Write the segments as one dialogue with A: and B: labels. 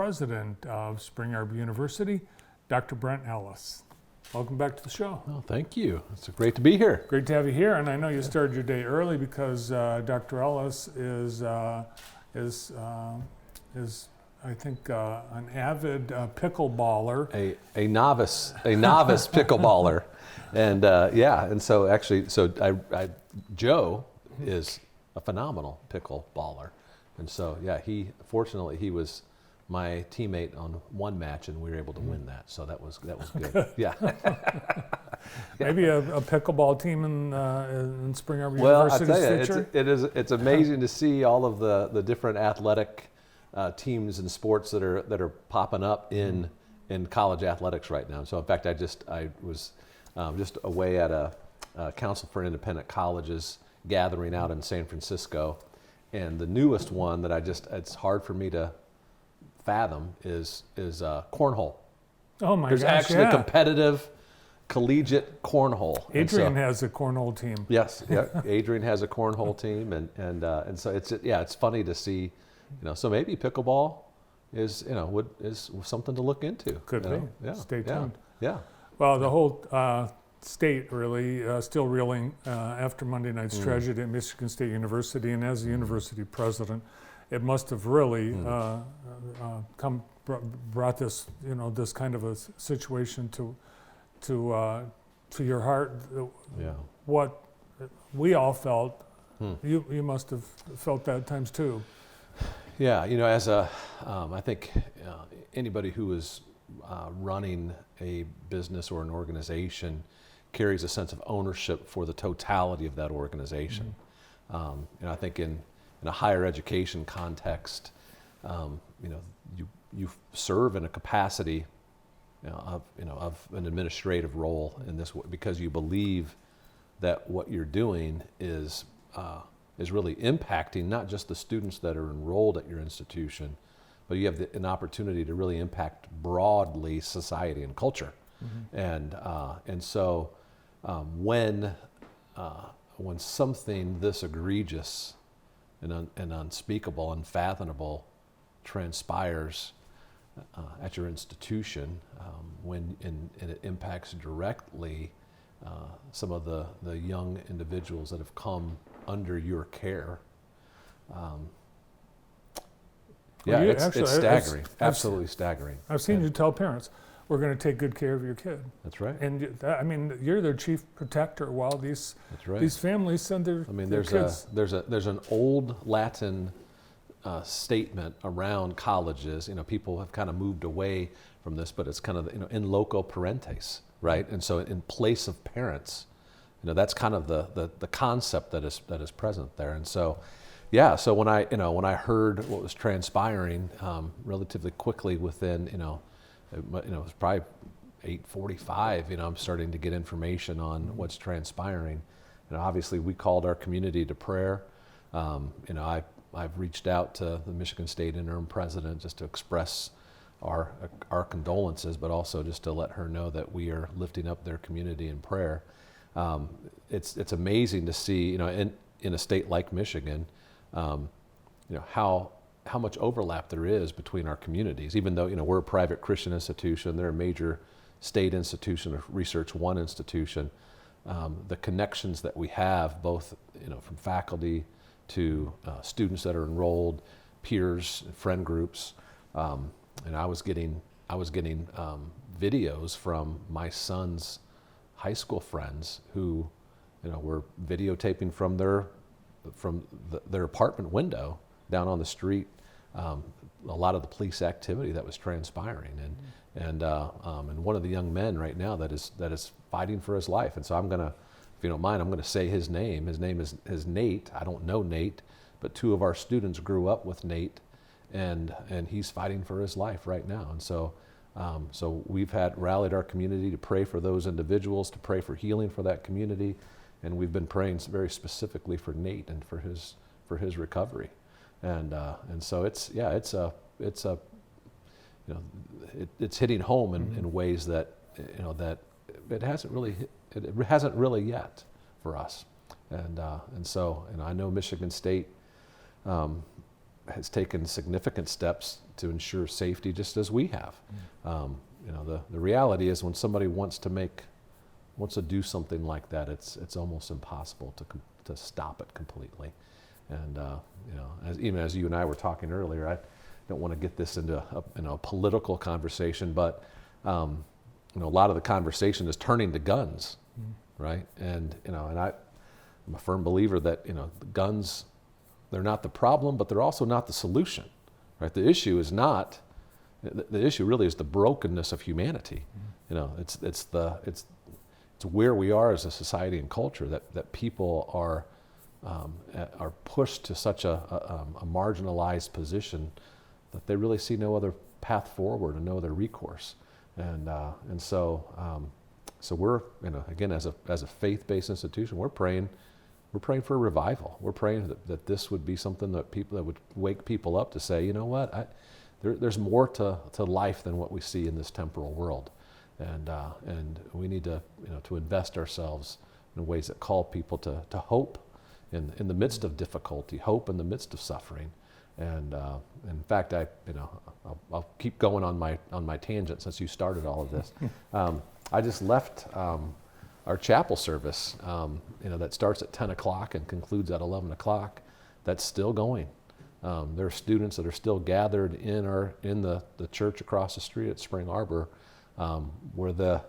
A: President of Spring Arbor University, Dr. Brent Ellis. Welcome back to the show.
B: Oh, thank you. It's great to be here.
A: Great to have you here, and I know you started your day early because Dr. Ellis is I think, an avid pickleballer.
B: A novice pickleballer, and and so actually, Joe is a phenomenal pickleballer, and so fortunately he was my teammate on one match, and we were able to win that. So that was good. Yeah.
A: Maybe a pickleball team in Spring Arbor
B: University's
A: future.
B: It's amazing to see all of the different athletic teams and sports that are popping up in college athletics right now. So in fact, I was just away at a Council for Independent Colleges gathering out in San Francisco, and the newest one that it's hard for me to fathom is cornhole.
A: Oh my
B: There's
A: gosh!
B: There's actually competitive collegiate cornhole.
A: Adrian has a cornhole team.
B: Yes, yeah. Adrian has a cornhole team, and so it's funny to see, So maybe pickleball is something to look into.
A: Could be.
B: Yeah.
A: Stay tuned.
B: Yeah.
A: Well, the whole state really still reeling after Monday night's tragedy at Michigan State University, and as the university president, it must have really brought this this kind of a situation to your heart.
B: Yeah.
A: What we all felt, you must have felt that at times too.
B: Yeah, as I think anybody who is running a business or an organization carries a sense of ownership for the totality of that organization. I think in a higher education context, you serve in a capacity of an administrative role in this because you believe that what you're doing is really impacting not just the students that are enrolled at your institution, but you have an opportunity to really impact broadly society and culture. And so when something this egregious and unspeakable, unfathomable transpires at your institution, and it impacts directly some of the young individuals that have come under your care. It's staggering, absolutely staggering.
A: I've seen you tell parents, we're going to take good care of your kid.
B: That's right.
A: And you're their chief protector while these families send their kids.
B: There's an old Latin statement around colleges. People have kind of moved away from this, but it's kind of in loco parentes, right? And so in place of parents, that's kind of the concept that is present there. And so, so when I heard what was transpiring relatively quickly within it was probably 8:45. I'm starting to get information on what's transpiring. Obviously we called our community to prayer. I've reached out to the Michigan State interim president just to express our condolences, but also just to let her know that we are lifting up their community in prayer. It's amazing to see, in a state like Michigan, how much overlap there is between our communities. Even though we're a private Christian institution, they're a major state institution, a Research One institution. The connections that we have, both from faculty to students that are enrolled, peers, friend groups, and I was getting videos from my son's high school friends who were videotaping from their apartment window down on the street a lot of the police activity that was transpiring, and one of the young men right now that is fighting for his life. And so I'm gonna, if you don't mind, I'm gonna say his name. His name is Nate. I don't know Nate, but two of our students grew up with Nate, and he's fighting for his life right now. And so we've rallied our community to pray for those individuals, to pray for healing for that community, and we've been praying very specifically for Nate and for his recovery. And so it's hitting home in ways that that it hasn't really yet for us. And so I know Michigan State has taken significant steps to ensure safety, just as we have. The reality is, when somebody wants to do something like that, it's almost impossible to stop it completely. And even as you and I were talking earlier, I don't want to get this into a political conversation, but a lot of the conversation is turning to guns, right? And I'm a firm believer that guns, they're not the problem, but they're also not the solution, right? The issue is not. The issue really is the brokenness of humanity. It's where we are as a society and culture that people are pushed to such a marginalized position that they really see no other path forward and no other recourse. And so we're, again, as a faith-based institution, we're praying for a revival. We're praying that this would be something that would wake people up to say, you know what, there's more to life than what we see in this temporal world, and we need to invest ourselves in ways that call people to hope in the midst of difficulty, hope in the midst of suffering. And in fact, I'll keep going on my tangent since you started all of this. I just left our chapel service, that starts at 10 o'clock and concludes at 11 o'clock. That's still going. There are students that are still gathered in the church across the street at Spring Arbor, where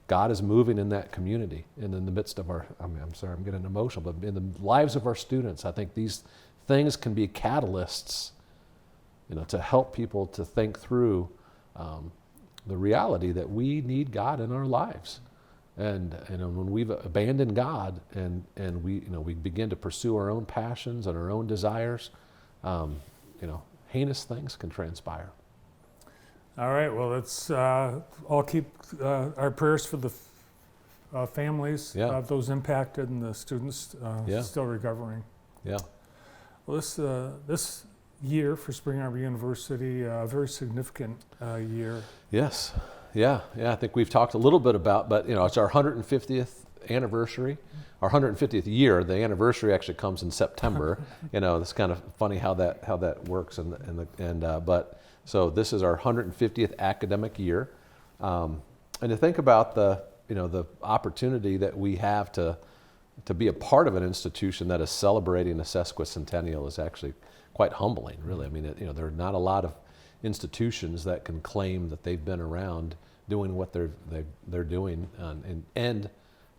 B: God is moving in that community and in the midst of I'm sorry, I'm getting emotional, but in the lives of our students. I think these things can be catalysts, to help people to think through the reality that we need God in our lives. And when we've abandoned God and we begin to pursue our own passions and our own desires, heinous things can transpire.
A: All right, well, let's all keep our prayers for the families of those impacted and the students still recovering.
B: Yeah.
A: Well, this year for Spring Arbor University, a very significant year.
B: Yes. Yeah. I think we've talked a little bit about, but it's our 150th anniversary, our 150th year. The anniversary actually comes in September. It's kind of funny how that works. But so this is our 150th academic year, and to think about the opportunity that we have to be a part of an institution that is celebrating a sesquicentennial is actually quite humbling, really. I mean, there are not a lot of institutions that can claim that they've been around doing what they're doing, and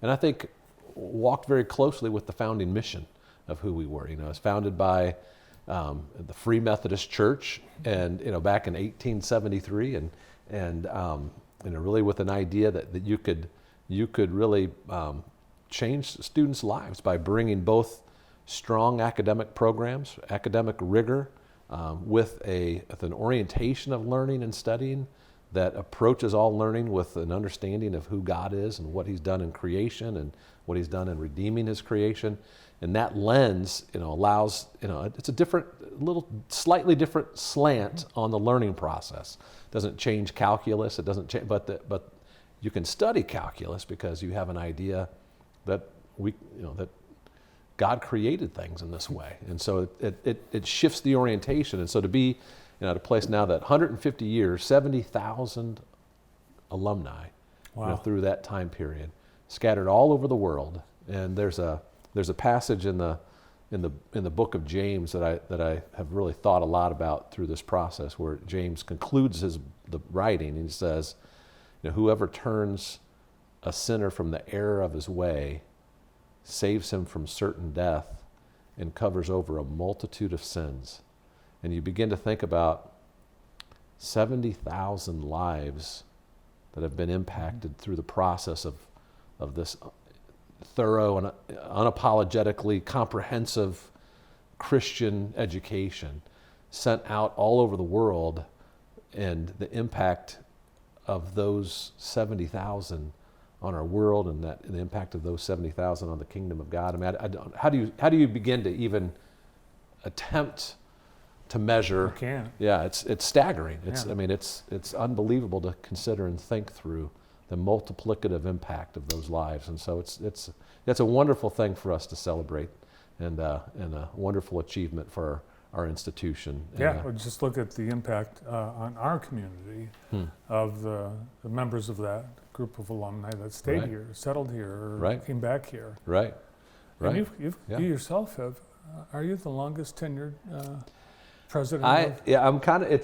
B: I think walked very closely with the founding mission of who we were. It's founded by the Free Methodist Church, and back in 1873, and really with an idea that you could really change students' lives by bringing both strong academic programs, academic rigor, with an orientation of learning and studying that approaches all learning with an understanding of who God is and what He's done in creation and what He's done in redeeming His creation. And that lens, allows, it's a slightly different slant on the learning process. It doesn't change calculus. It doesn't change, but you can study calculus because you have an idea that that God created things in this way, and so it shifts the orientation. And so to be at a place now that 150 years, 70,000 alumni, through that time period, scattered all over the world. And there's a passage in the book of James that I have really thought a lot about through this process, where James concludes the writing, and he says, whoever turns a sinner from the error of his way saves him from certain death and covers over a multitude of sins. And you begin to think about 70,000 lives that have been impacted through the process of this thorough and unapologetically comprehensive Christian education sent out all over the world, and the impact of those 70,000 on our world, and the impact of those 70,000 on the kingdom of God. I mean, how do you begin to even attempt to measure?
A: You can't.
B: Yeah, it's staggering.
A: Yeah.
B: I mean, it's unbelievable to consider and think through the multiplicative impact of those lives. And so it's a wonderful thing for us to celebrate, and a wonderful achievement for our institution.
A: Yeah, well, just look at the impact on our community of the members of that group of alumni that stayed here, settled here, or came back here.
B: Right.
A: And you yourself have. Are you the longest tenured president?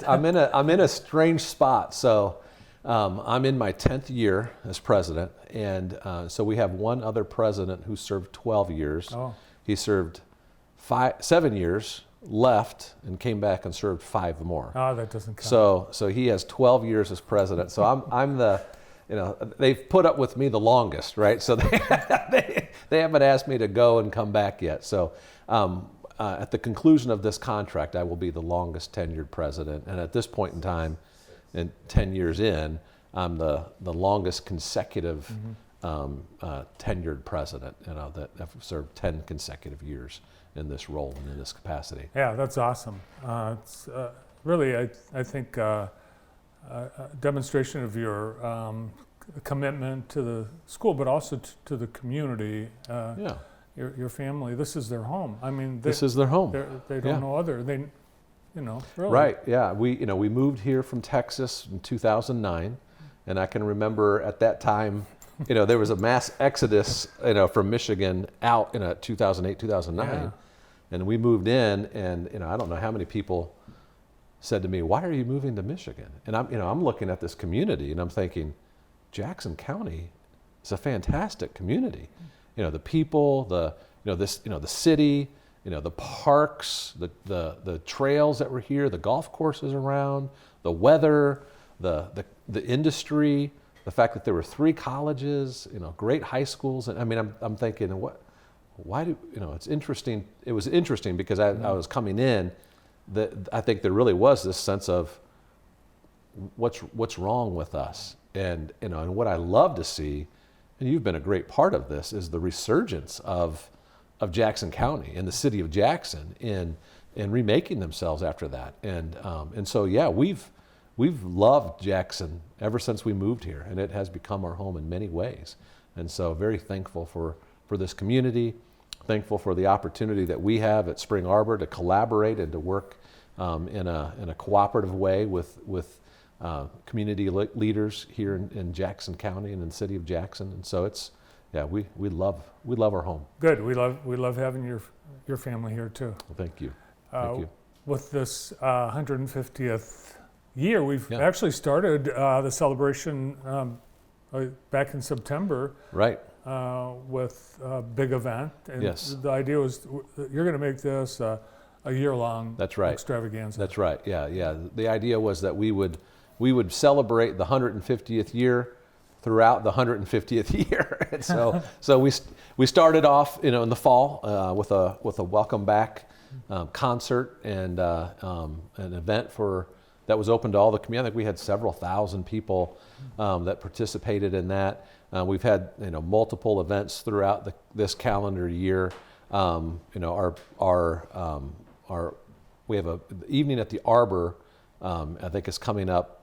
B: I'm in a strange spot. So I'm in my 10th year as president, and so we have one other president who served 12 years.
A: Oh.
B: He served 7 years, left, and came back and served 5 more.
A: Oh, that doesn't count.
B: So he has 12 years as president. So I'm the, they've put up with me the longest, right? So they haven't asked me to go and come back yet. So at the conclusion of this contract, I will be the longest tenured president. And at this point in time, and 10 years in, I'm the longest consecutive tenured president, that have served 10 consecutive years in this role and in this capacity.
A: Yeah, that's awesome. It's really, I think, a demonstration of your commitment to the school, but also to the community. Your family. This is their home. I mean,
B: this is their home.
A: They don't know other. They, really.
B: Right. Yeah. We moved here from Texas in 2009, and I can remember at that time, there was a mass exodus, from Michigan out in 2008, 2009, and we moved in, and I don't know how many people said to me, "Why are you moving to Michigan?" And I'm looking at this community, and I'm thinking, Jackson County is a fantastic community. The people, the city, the parks, the trails that were here, the golf courses around, the weather, the industry, the fact that there were 3 colleges, great high schools. And I mean, I'm thinking, it's interesting. It was interesting because I was coming in, that I think there really was this sense of what's wrong with us. And what I love to see, and you've been a great part of this, is the resurgence of Jackson County and the city of Jackson in remaking themselves after that. And so we've loved Jackson ever since we moved here, and it has become our home in many ways. And so very thankful for this community, thankful for the opportunity that we have at Spring Arbor to collaborate and to work in a cooperative way with community leaders here in Jackson County and in the city of Jackson. And so we love our home.
A: Good. We love having your family here too.
B: Well, thank you. Thank you.
A: With this 150th year, we've actually started the celebration back in September.
B: Right.
A: With a big event. And
B: yes.
A: The idea was you're going to make this a year-long extravaganza.
B: That's right. Yeah. The idea was that we would celebrate the 150th year throughout the 150th year. And so we started off, in the fall with a welcome back concert and an event that was open to all the community. I think we had several thousand people that participated in that. We've had multiple events throughout this calendar year. We have the evening at the Arbor. I think is coming up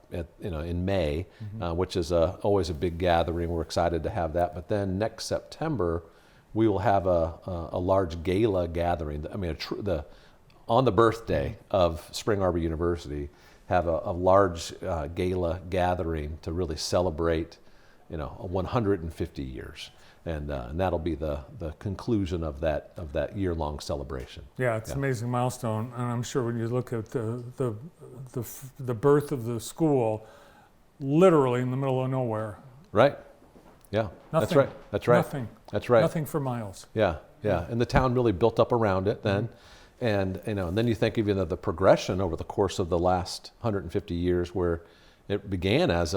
B: in May, which is always a big gathering. We're excited to have that. But then next September, we will have a large gala gathering. I mean, on the birthday of Spring Arbor University, have a large gala gathering to really celebrate 150 years. And that'll be the conclusion of that year-long celebration.
A: Yeah, it's an amazing milestone, and I'm sure when you look at the birth of the school, literally in the middle of nowhere.
B: Right. Yeah.
A: Nothing.
B: That's right.
A: Nothing.
B: That's right.
A: Nothing for miles.
B: Yeah. And the town really built up around it then, and and then you think even of the progression over the course of the last 150 years, where it began as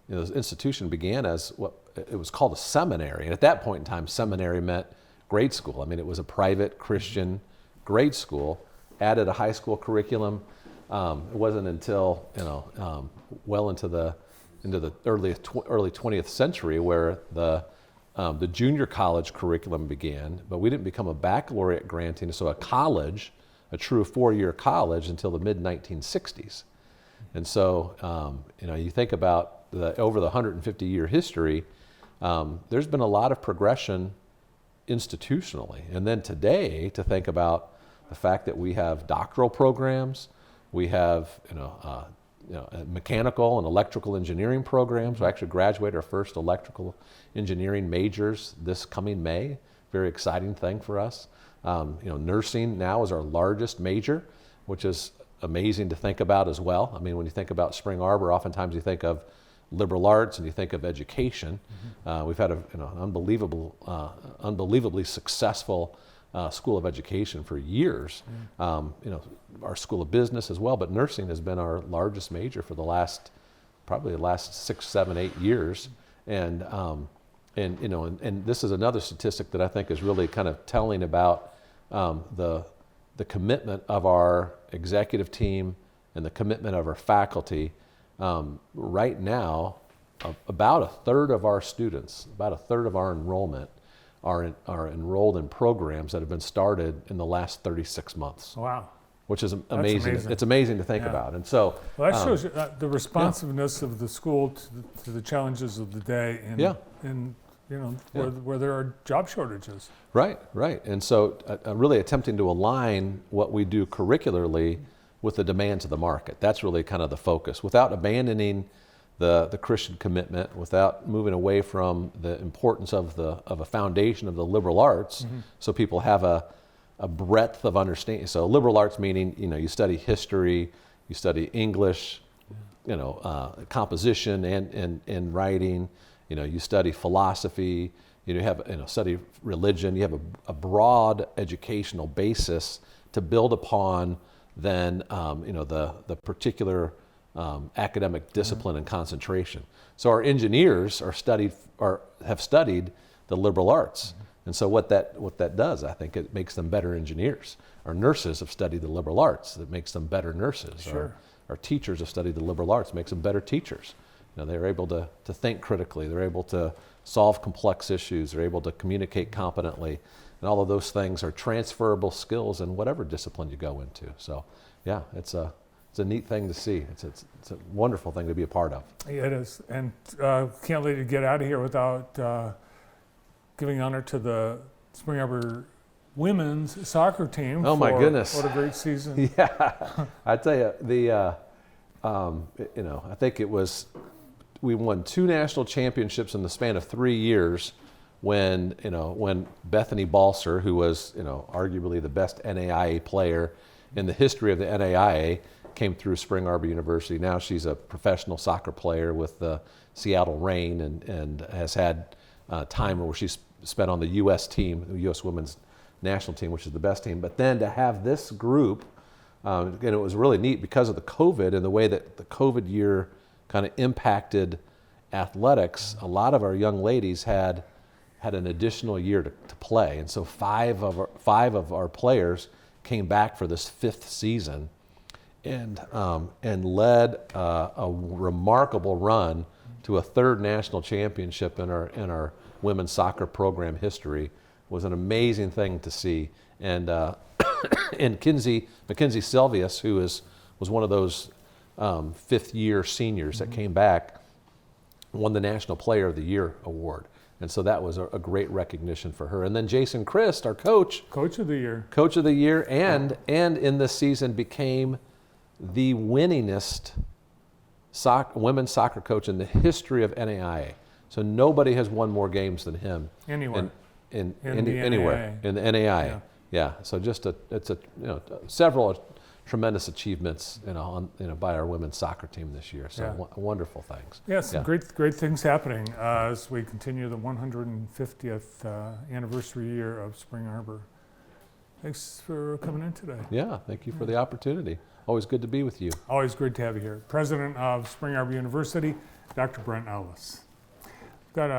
B: this institution began as what it was called a seminary. And at that point in time, seminary meant grade school. I mean, it was a private Christian grade school, added a high school curriculum. It wasn't until, well into the early 20th century where the junior college curriculum began, but we didn't become a baccalaureate granting, so a college, a true 4-year college, until the mid-1960s. And so, you think about over the 150-year history, there's been a lot of progression institutionally. And then today, to think about the fact that we have doctoral programs, we have mechanical and electrical engineering programs. We actually graduate our first electrical engineering majors this coming May. Very exciting thing for us. Nursing now is our largest major, which is amazing to think about as well. I mean, when you think about Spring Arbor, oftentimes you think of liberal arts and you think of education. We've had an unbelievably successful School of Education for years. Our School of Business as well, but nursing has been our largest major for probably the last 6, 7, 8 years. And this is another statistic that I think is really kind of telling about the commitment of our executive team and the commitment of our faculty. Right now, about a third of our students, about a third of our enrollment are enrolled in programs that have been started in the last 36 months.
A: Wow.
B: Which is amazing. It's amazing to think about. And so,
A: well, that shows you, the responsiveness of the school to the challenges of the day where there are job shortages.
B: Right. And so really attempting to align what we do curricularly with the demands of the market. That's really kind of the focus, without abandoning the Christian commitment, without moving away from the importance of a foundation of the liberal arts, so people have a breadth of understanding. So liberal arts meaning, you study history, you study English, composition and writing, you study philosophy, you have study religion. You have a broad educational basis to build upon than the particular academic discipline and concentration. So our engineers have studied the liberal arts, and so what that does, I think, it makes them better engineers. Our nurses have studied the liberal arts; that makes them better nurses.
A: Sure.
B: Our teachers have studied the liberal arts; makes them better teachers. They're able to think critically. They're able to solve complex issues. They're able to communicate competently. And all of those things are transferable skills in whatever discipline you go into. So, yeah, it's a neat thing to see. It's a wonderful thing to be a part of.
A: Yeah, it is. And can't let you get out of here without giving honor to the Spring Arbor women's soccer team.
B: Oh, my goodness.
A: What a great season.
B: Yeah. I tell you, I think we won 2 national championships in the span of 3 years when Bethany Balser, who was, arguably the best NAIA player in the history of the NAIA, came through Spring Arbor University. Now she's a professional soccer player with the Seattle Reign and has had time where she's spent on the U.S. team, the U.S. women's national team, which is the best team. But then to have this group, and it was really neat because of the COVID and the way that the COVID year kind of impacted athletics. A lot of our young ladies had an additional year to play, and so 5 of our players came back for this 5th season, and led a remarkable run to a 3rd national championship in our women's soccer program history. It was an amazing thing to see, and Mackenzie Silvius, who was one of those 5th year seniors that came back, won the National Player of the Year award. And so that was a great recognition for her. And then Jason Christ, our coach of the year, and in this season became the winningest women's soccer coach in the history of NAIA. So nobody has won more games than him
A: anywhere
B: in the NAIA. Yeah. So it's several tremendous achievements, by our women's soccer team this year. So wonderful things.
A: Yes, great things happening as we continue the 150th anniversary year of Spring Arbor. Thanks for coming in today.
B: Yeah, thank you for the opportunity. Always good to be with you.
A: Always great to have you here. President of Spring Arbor University, Dr. Brent Ellis. Got a